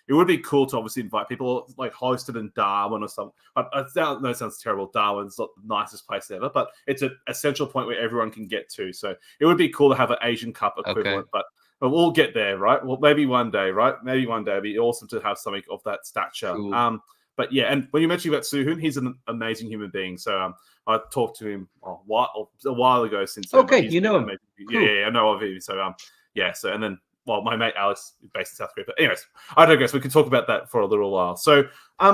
it it would be cool to obviously invite people, like host it in Darwin or something. I know it sounds terrible. Darwin's not the nicest place ever, but it's an essential point where everyone can get to. So it would be cool to have an Asian Cup equivalent, but we'll get there, right? Well, maybe one day, right? Maybe one day. It'd be awesome to have something of that stature. Cool. But yeah, and when you mentioned about Suhun, he's an amazing human being. So I talked to him a while ago since then. Okay, you know him. Cool. Yeah, I know of him. So yeah, so and then my mate Alex is based in South Korea. But anyways, I digress. We can talk about that for a little while. So I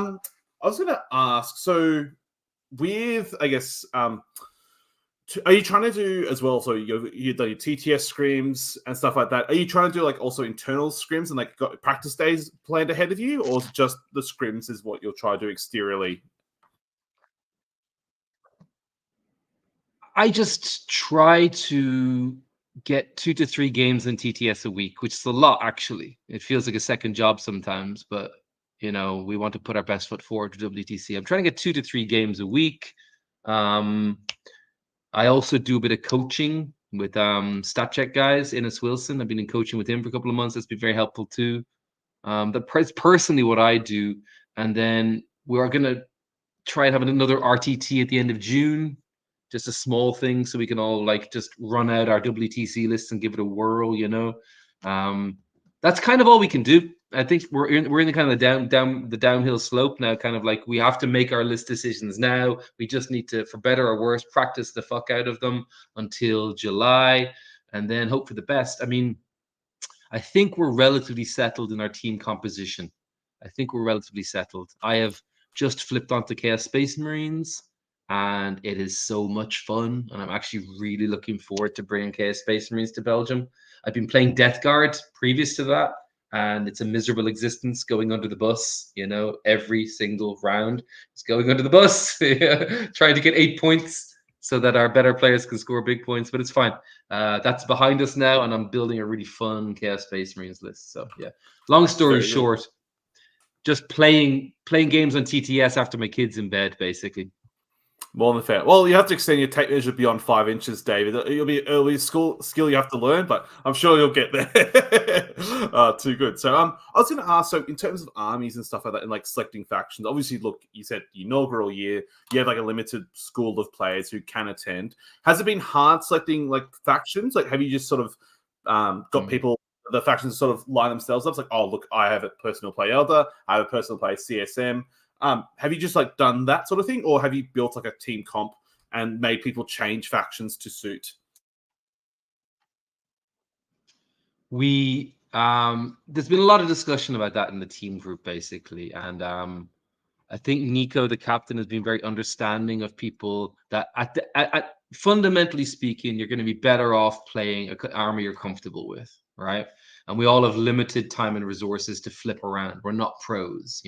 was going to ask, so with, I guess, are you trying to do as well? So you've done your TTS scrims and stuff like that. Are you trying to do like also internal scrims and like got practice days planned ahead of you, or is it just the scrims is what you'll try to do exteriorly? I just try to get 2 to 3 games in TTS a week, which is a lot actually. It feels like a second job sometimes, but we want to put our best foot forward to WTC. I'm trying to get 2 to 3 games a week. I also do a bit of coaching with stat check guys, Innes Wilson. I've been in coaching with him for a couple of months. That's been very helpful too. That's personally what I do. And then we are going to try and have another RTT at the end of June. Just a small thing so we can all like just run out our WTC lists and give it a whirl, That's kind of all we can do. I think we're in the kind of the downhill slope now, kind of like we have to make our list decisions now. We just need to, for better or worse, practice the fuck out of them until July and then hope for the best. I mean, I think we're relatively settled in our team composition. I think we're relatively settled. I have just flipped onto Chaos Space Marines and it is so much fun. And I'm actually really looking forward to bringing Chaos Space Marines to Belgium. I've been playing Death Guard previous to that. And it's a miserable existence going under the bus, every single round. It's going under the bus, trying to get 8 points so that our better players can score big points, but it's fine. That's behind us now, and I'm building a really fun Chaos Space Marines list. So yeah, long story short, just playing games on TTS after my kid's in bed, basically. More than fair. Well, you have to extend your tape measure beyond 5 inches, David. It'll be an early skill you have to learn, but I'm sure you'll get there. Too good. So I was going to ask, so in terms of armies and stuff like that and like selecting factions, obviously, look, you said the inaugural year, you have like a limited school of players who can attend. Has it been hard selecting like factions? Like, have you just sort of got people, the factions sort of line themselves up? It's like, oh, look, I have a person who play Elder, I have a person who play CSM. Have you just like done that sort of thing, or have you built like a team comp and made people change factions to suit? We there's been a lot of discussion about that in the team group, basically, and I think Nico, the captain, has been very understanding of people that at fundamentally speaking, you're going to be better off playing an army you're comfortable with, right? And we all have limited time and resources to flip around. We're not pros,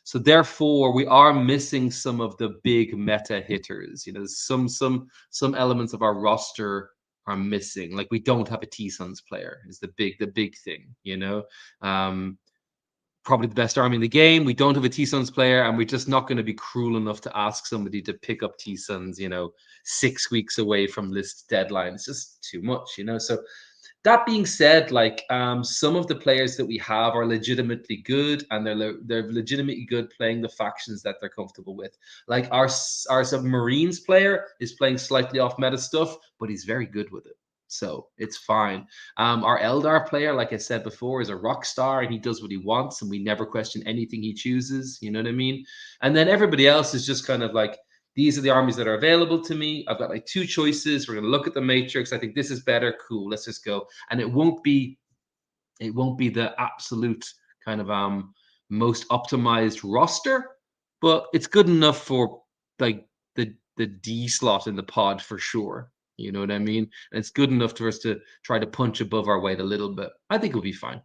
So therefore, we are missing some of the big meta hitters. Some elements of our roster are missing. Like we don't have a T-Suns player is the big thing. Probably the best army in the game. We don't have a T-Suns player, and we're just not going to be cruel enough to ask somebody to pick up T-Suns. 6 weeks away from list deadline. It's just too much. So. That being said, like some of the players that we have are legitimately good, and they're legitimately good playing the factions that they're comfortable with. Like our Submarines player is playing slightly off meta stuff, but he's very good with it, so it's fine. Our Eldar player, like I said before, is a rock star, and he does what he wants, and we never question anything he chooses. You know what I mean? And then everybody else is just kind of like, these are the armies that are available to me. I've got like 2 choices. We're going to look at the matrix. I think this is better. Cool. Let's just go. And it won't be the absolute kind of most optimized roster, but it's good enough for like the D slot in the pod for sure. You know what I mean? And it's good enough for us to try to punch above our weight a little bit. I think it'll be fine.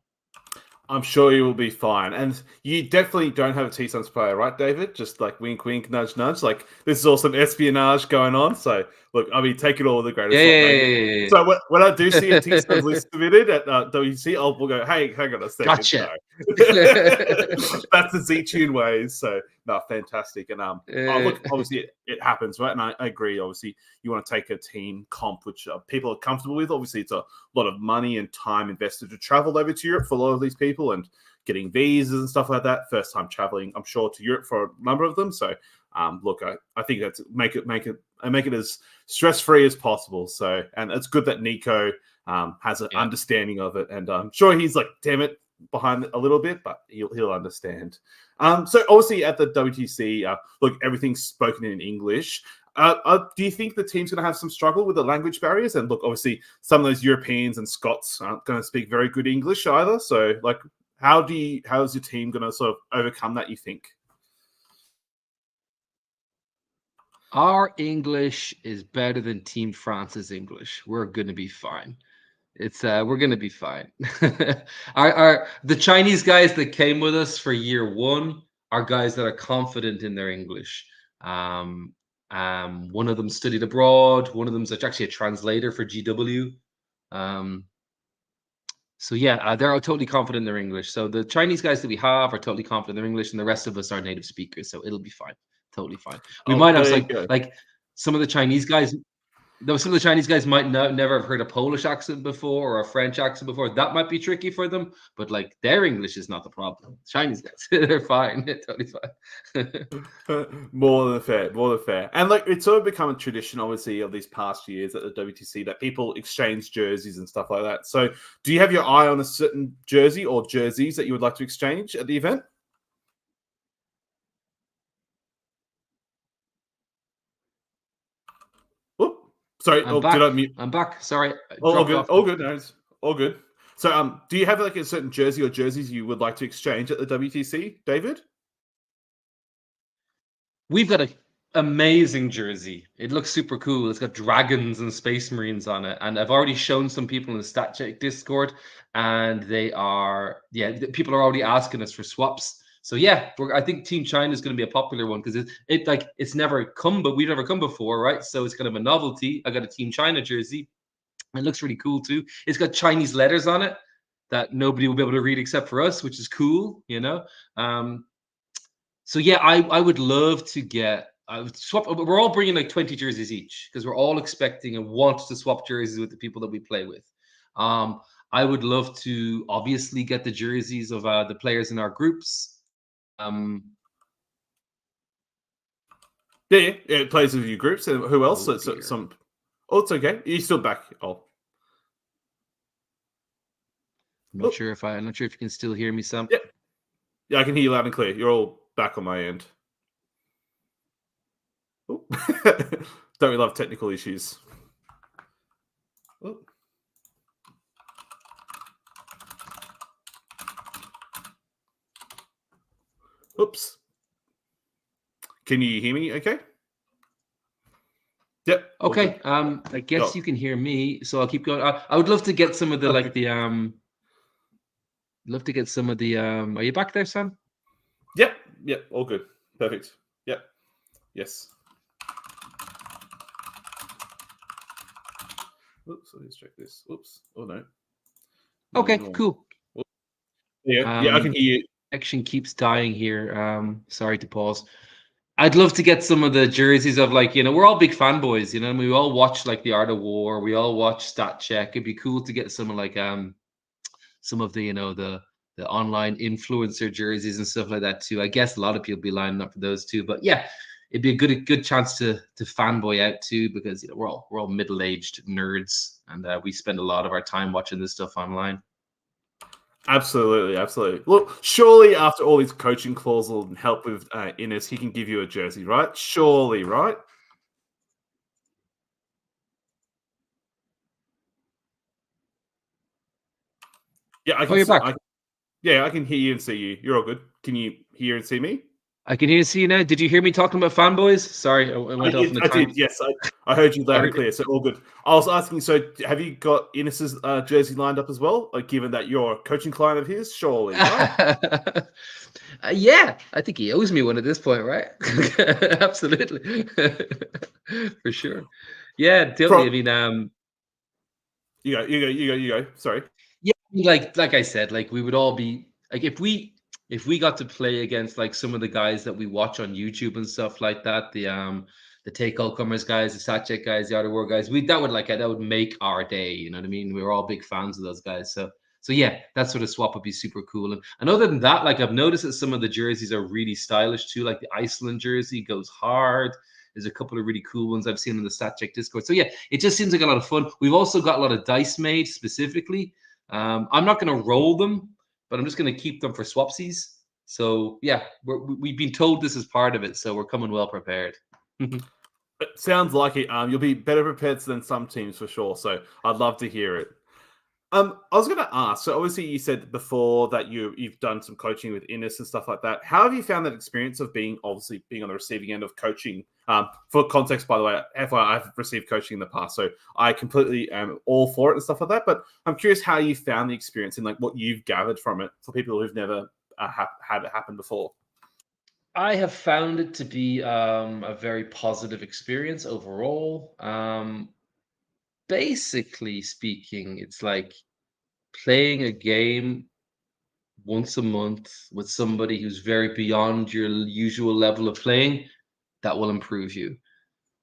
I'm sure you will be fine. And you definitely don't have a T-Suns player, right, David? Just like wink, wink, nudge, nudge. Like this is all some espionage going on. So look, I mean, take it all with the greatest. Yeah. So when I do see a T-Suns list submitted at WC, we'll go, hey, hang on a second. Gotcha. No. That's the Z-Tune ways. So no, fantastic. And look, obviously it happens, right? And I agree. Obviously, you want to take a team comp which people are comfortable with. Obviously, it's a lot of money and time invested to travel over to Europe for a lot of these people, and getting visas and stuff like that. First time traveling, I'm sure, to Europe for a number of them. So look, I think that's make it as stress-free as possible. So, and it's good that Nico has an understanding of it, and I'm sure he's like, damn it, behind a little bit, but he'll understand. So obviously at the WTC, look, everything's spoken in English. Do you think the team's going to have some struggle with the language barriers? And look, obviously some of those Europeans and Scots aren't going to speak very good English either. So like, how is your team going to sort of overcome that, you think? Our English is better than Team France's English. We're going to be fine. We're going to be fine. The Chinese guys that came with us for year one are guys that are confident in their English. One of them studied abroad. One of them's actually a translator for GW. So yeah, they're totally confident in their English. So the Chinese guys that we have are totally confident in their English, and the rest of us are native speakers. So it'll be fine. Totally fine. We might have like some of the Chinese guys. Though some of the Chinese guys might never have heard a Polish accent before or a French accent before. That might be tricky for them, but like their English is not the problem. Chinese guys, they're fine. They're totally fine. More than fair. And like it's sort of become a tradition, obviously, of these past years at the WTC that people exchange jerseys and stuff like that. So do you have your eye on a certain jersey or jerseys that you would like to exchange at the event? Sorry, I'm back. Did I mute? I'm back. Sorry. All good. All good. No, all good. So, do you have like a certain jersey or jerseys you would like to exchange at the WTC, David? We've got an amazing jersey. It looks super cool. It's got dragons and space marines on it, and I've already shown some people in the StatCheck Discord, and people are already asking us for swaps. So yeah, I think Team China is going to be a popular one because it's never come, but we've never come before, right? So it's kind of a novelty. I got a Team China jersey. It looks really cool too. It's got Chinese letters on it that nobody will be able to read except for us, which is cool, you know. So yeah, I would love to swap. We're all bringing like 20 jerseys each because we're all expecting and want to swap jerseys with the people that we play with. I would love to obviously get the jerseys of the players in our groups. It plays with your groups. And who else? Oh, it's okay. You're still back. Oh, I'm not sure if you can still hear me, Sam. Yeah, I can hear you loud and clear. You're all back on my end. Don't we love technical issues? Oh. Oops. Can you hear me okay? Yep. Okay. I guess you can hear me, so I'll keep going. I would love to get some of the love to get some of the are you back there, Sam? Yep. All good. Perfect. Yep. Yes. Oops, let's check this. Oops. Oh no. Okay, cool. Yeah, I can hear you. Connection keeps dying here. Sorry to pause. I'd love to get some of the jerseys of we're all big fanboys, and we all watch like The Art of War. We all watch StatCheck. It'd be cool to get some of some of the the online influencer jerseys and stuff like that too. I guess a lot of people be lining up for those too. But yeah, it'd be a good chance to fanboy out too, because we're all middle-aged nerds, and we spend a lot of our time watching this stuff online. Absolutely. Look, surely after all his coaching clauses and help with Innes, he can give you a jersey, right? Surely, right? Yeah, I can. You're back. I can hear you and see you. You're all good. Can you hear and see me? I can hear and see you now. Did you hear me talking about fanboys? Sorry, I went off on the I did. Yes, I heard you loud and clear. So all good. I was asking. So have you got Innes's jersey lined up as well? Like, given that you're a coaching client of his, surely, right? Yeah, I think he owes me one at this point, right? Absolutely, for sure. Yeah, totally. You go. Sorry. Yeah, like I said, like we would all be like if we got to play against like some of the guys that we watch on YouTube and stuff like that, the Take All Comers guys, the StatCheck guys, the Art of War guys, that would make our day. You know what I mean? We were all big fans of those guys, so So yeah, that sort of swap would be super cool. And other than that, like I've noticed that some of the jerseys are really stylish too. Like the Iceland jersey goes hard. There's a couple of really cool ones I've seen in the Stat Check Discord. So yeah, it just seems like a lot of fun. We've also got a lot of dice made specifically. I'm not going to roll them, but I'm just going to keep them for swapsies. So yeah, we've been told this is part of it, so we're coming well prepared. It sounds like it. You'll be better prepared than some teams for sure. So I'd love to hear it. I was going to ask. So obviously, you said before that you've done some coaching with Innes and stuff like that. How have you found that experience of being on the receiving end of coaching? For context, by the way, FYI, I've received coaching in the past, so I completely am all for it and stuff like that. But I'm curious how you found the experience and like what you've gathered from it for people who've never had it happen before. I have found it to be a very positive experience overall. Basically speaking, it's like playing a game once a month with somebody who's very beyond your usual level of playing that will improve you.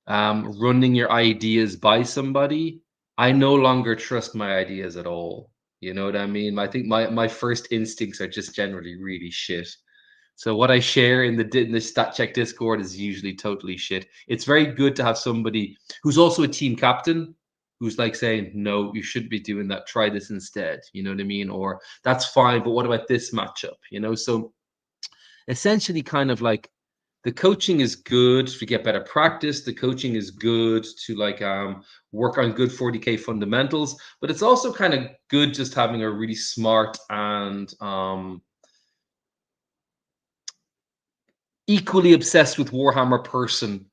Running your ideas by somebody, I no longer trust my ideas at all. You know what I mean? I think my first instincts are just generally really shit. So what I share in the Stat Check Discord is usually totally shit. It's very good to have somebody who's also a team captain who's like saying, no, you shouldn't be doing that. Try this instead. You know what I mean? Or that's fine, but what about this matchup? You know, so essentially kind of like the coaching is good to get better practice. The coaching is good to like work on good 40K fundamentals, but it's also kind of good just having a really smart and equally obsessed with Warhammer person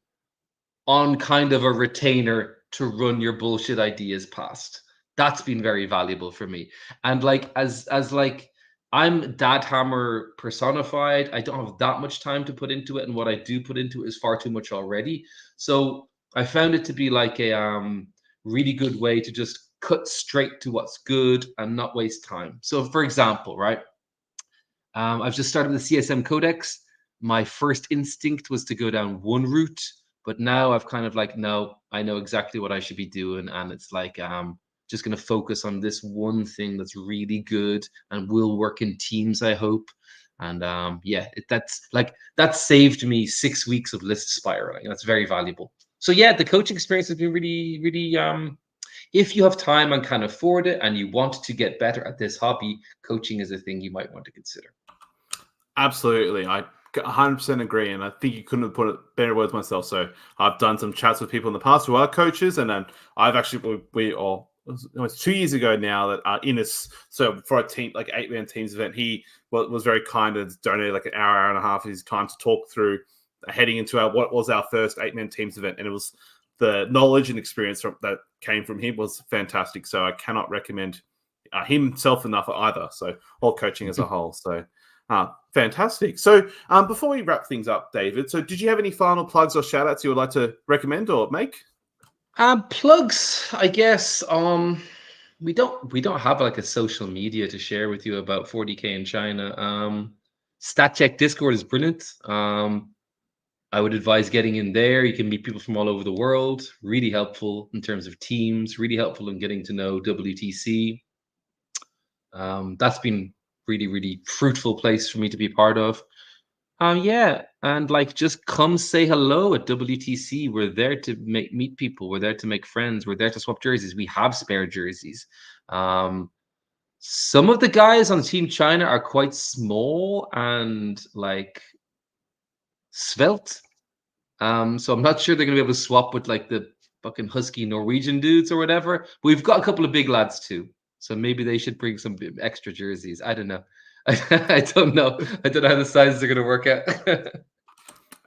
on kind of a retainer to run your bullshit ideas past. That's been very valuable for me. And like as like I'm Dadhammer personified. I don't have that much time to put into it, and what I do put into it is far too much already. So I found it to be like a really good way to just cut straight to what's good and not waste time. So for example, right? I've just started the CSM Codex. My first instinct was to go down one route, but now I've kind of like, no, I know exactly what I should be doing, and it's like just going to focus on this one thing that's really good and will work in teams, I hope. And yeah, that saved me 6 weeks of list spiraling. That's very valuable. So yeah, the coaching experience has been really, really if you have time and can afford it and you want to get better at this hobby, coaching is a thing you might want to consider. Absolutely. I 100% agree. And I think you couldn't have put it better words myself. So I've done some chats with people in the past who are coaches. And then I've actually, it was 2 years ago now that Innes, so for a team, like 8-man teams event, he was very kind and donated like an hour and a half of his time to talk through heading into what was our first 8-man teams event. And it was the knowledge and experience that came from him was fantastic. So I cannot recommend himself enough either. So all coaching as a whole. So fantastic. So before we wrap things up, David, so did you have any final plugs or shout outs you would like to recommend or make? Plugs, I guess. We don't have like a social media to share with you about 40K in China. Stat Check Discord is brilliant. I would advise getting in there. You can meet people from all over the world. Really helpful in terms of teams. Really helpful in getting to know WTC. That's been really, really fruitful place for me to be part of. Yeah, and like just come say hello at WTC. We're there to meet people. We're there to make friends. We're there to swap jerseys. We have spare jerseys. Some of the guys on Team China are quite small and like svelte. So I'm not sure they're gonna be able to swap with like the fucking husky Norwegian dudes or whatever. But we've got a couple of big lads too. So maybe they should bring some extra jerseys. I don't know. I don't know. I don't know how the sizes are going to work out.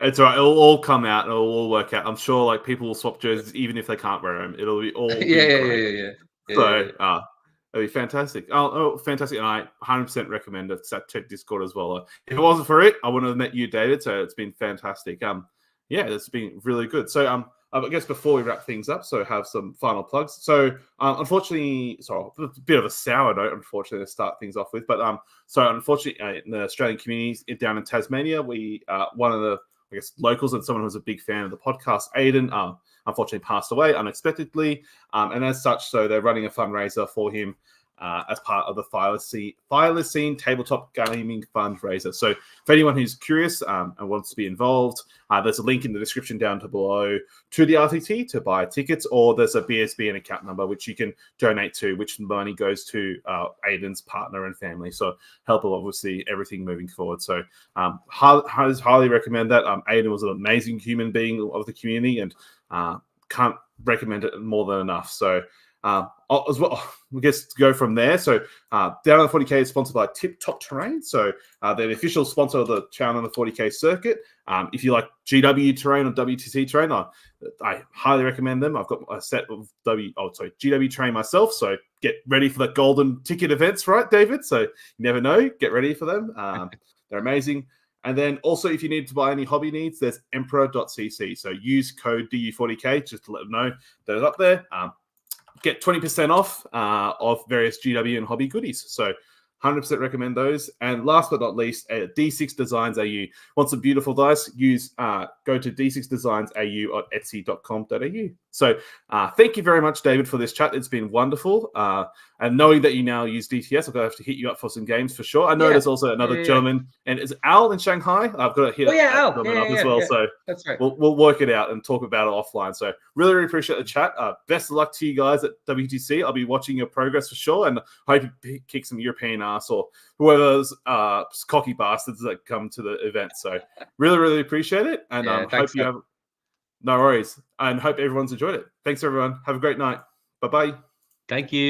It's all right. It'll all come out. It'll all work out. I'm sure like people will swap jerseys even if they can't wear them. It'll be all Yeah. So it'll be fantastic. Fantastic. And I 100% recommend it. Stat Check Discord as well. If it wasn't for it, I wouldn't have met you, David. So it's been fantastic. Yeah, it's been really good. So I guess before we wrap things up, so have some final plugs. So unfortunately, a bit of a sour note, unfortunately, to start things off with. But so unfortunately, in the Australian communities down in Tasmania, we one of the locals and someone who's a big fan of the podcast, Aiden, unfortunately passed away unexpectedly, and as such, so they're running a fundraiser for him as part of the Thylacine Tabletop Gaming Fundraiser. So for anyone who's curious and wants to be involved, there's a link in the description down below to the RTT to buy tickets, or there's a BSB and account number which you can donate to, which money goes to Aidan's partner and family. So help obviously everything moving forward. So highly recommend that. Aidan was an amazing human being of the community, and can't recommend it more than enough. So as well, I guess to go from there. So Down on the 40K is sponsored by Tip Top Terrain. So they're the official sponsor of the Down on the 40K circuit. If you like GW terrain or WTC terrain, I highly recommend them. I've got a set of GW terrain myself. So get ready for the golden ticket events, right, David? So you never know. Get ready for them. They're amazing. And then also, if you need to buy any hobby needs, there's Mperor.cc. So use code DU40K just to let them know that it's up there. Get 20% off of various GW and hobby goodies. So 100% recommend those. And last but not least, D6 Designs AU. Want some beautiful dice? Go to d6designsau on etsy.com.au. So thank you very much, David, for this chat. It's been wonderful. And knowing that you now use DTS, I'm going to have to hit you up for some games for sure. I know there's also another gentleman, and it's Al in Shanghai. I've got to hit Al. up as well. So that's right. We'll work it out and talk about it offline. So really, really appreciate the chat. Best of luck to you guys at WTC. I'll be watching your progress for sure, and hope you kick some European ass or whoever's cocky bastards that come to the event. So really, really appreciate it, and hope you have. No worries, and hope everyone's enjoyed it. Thanks, everyone. Have a great night. Bye-bye. Thank you.